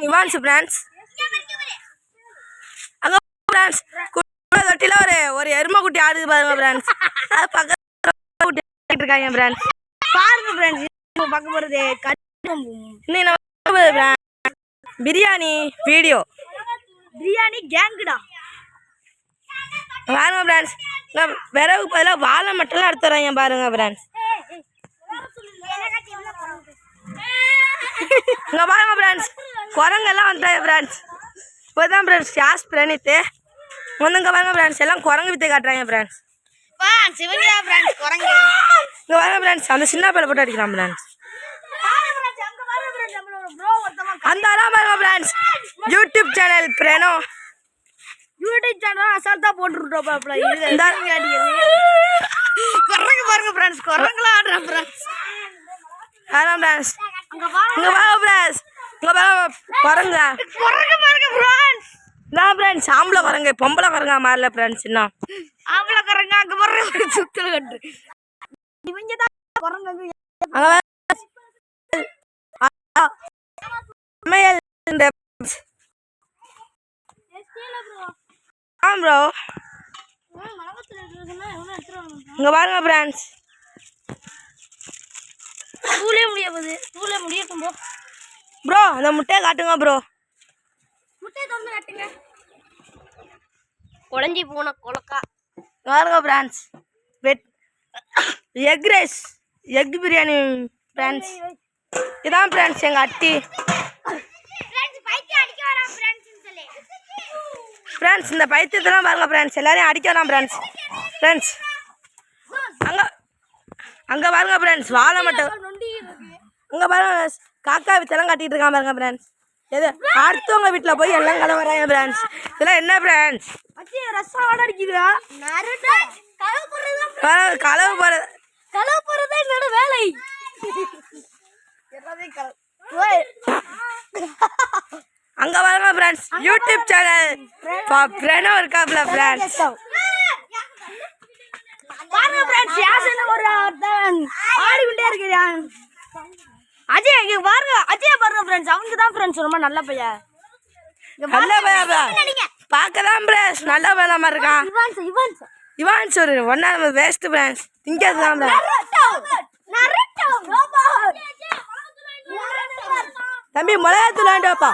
Evans friends. அங்க friends தொட்டில ஒரு எருமை குட்டி ஆடுது பாருங்க ஃப்ரெண்ட்ஸ். அது பக்கத்துல குட்டி ஆடிட்டு இருக்காங்க ஃப்ரெண்ட்ஸ். பாருங்க ஃப்ரெண்ட்ஸ் பார்க்க போறது பிரியாணி வீடியோ. பிரியாணி கேங்குடா பாருங்க ஃப்ரெண்ட்ஸ். விறகு பதிலாக வாழை மட்டும்லாம் எடுத்து வராங்க பாருங்க ஃப்ரெண்ட்ஸ். இங்கே பாருங்க ஃப்ரெண்ட்ஸ் குரங்கெல்லாம் வந்துட்டாங்க ஃப்ரெண்ட்ஸ். இப்போதான் ஃப்ரெண்ட்ஸ் யாஸ் பிரணித்து வந்து இங்கே பாருங்க ஃப்ரெண்ட்ஸ் எல்லாம் குரங்கு வித்தை காட்டுறாங்க ஃப்ரெண்ட்ஸ். இங்கே பாருங்க ஃப்ரெண்ட்ஸ் அந்த சின்ன பேரை போட்டு அடிக்கிறான் ஃப்ரெண்ட்ஸ். அந்த பாருங்க ஃப்ரெண்ட்ஸ் யூடியூப் சேனல் பிரேனோ. யூடியூப் சேனல் அசால்ட்டா போட்டுருட்டோம். குரங்கு பாருங்க ஃப்ரெண்ட்ஸ் குரங்குலாம் ஆடுறேன் ஃப்ரெண்ட்ஸ். அதான் ஃப்ரெண்ட்ஸ் இங்கே பாருங்க ஃப்ரெண்ட்ஸ். இங்கே பாருங்க குரங்க பாருங்க ஃப்ரெண்ட்ஸ். நான் ஃப்ரெண்ட்ஸ் ஆம்பளை குரங்கு பொம்பளை குரங்கா மாறல ஃப்ரெண்ட்ஸ். இன்னும் ஆம்பளை குரங்க அங்கே பாருங்க சுத்தல கட்டு இவங்க தான் குரங்கு. ப்ரோ இங்க பாருங்க ஃப்ரெண்ட்ஸ் தூளே முடியாது தூளே முடியட்டும் ப்ரோ. அந்த முட்டையை காட்டுங்க ப்ரோ. முட்டையை திறந்து காட்டுங்க. உடஞ்சி போன கொலக்கா பாருங்க friends. Egg rice egg biryani friends. இதான் ஃப்ரெண்ட்ஸ் எங்கள் அட்டி ஃப்ரெண்ட்ஸ். இந்த பைத்தியத்தெல்லாம் பாருங்க ஃப்ரெண்ட்ஸ் எல்லாரையும் அடிக்க வரலாம் ஃப்ரெண்ட்ஸ். ஃப்ரெண்ட்ஸ் அங்கே பாருங்க ஃப்ரெண்ட்ஸ் வாழை மட்டும். அங்கே பாருங்க காக்கா வித்தெல்லாம் கட்டிகிட்டு இருக்கான் பாருங்க ஃப்ரெண்ட்ஸ். எது அடுத்தவங்க வீட்டில் போய் எல்லாம் கடை வராங்க ஃப்ரெண்ட்ஸ். இதெல்லாம் என்ன ஃப்ரெண்ட்ஸ் ரசம் அடிக்குதா களவு போகிறது என்னோட வேலை. அங்க பாருங்க ஃப்ரெண்ட்ஸ் யூடியூப் சேனல் பிரேனோ இருக்காப்ல ஃப்ரெண்ட்ஸ். பாருங்க ஃப்ரெண்ட்ஸ் யாசன ஒரு ஆடிக்கிட்டே இருக்கிறான். அஜய் இங்க பாருங்க அஜய் பாருங்க ஃப்ரெண்ட்ஸ். அவங்க தான் ஃப்ரெண்ட்ஸ் ரொம்ப நல்ல பையன். நல்ல பையன் பார்க்கதான் ஃப்ரெண்ட்ஸ் நல்ல பையன் மாதிரி இருக்கான். இவான்ஸ் ஒரு ஒன்னா வேஸ்ட் ஃப்ரெண்ட்ஸ். திங்கிறது தான் தம்பி மிளகாத்தூள் வாங்கிட்டு வாப்பா.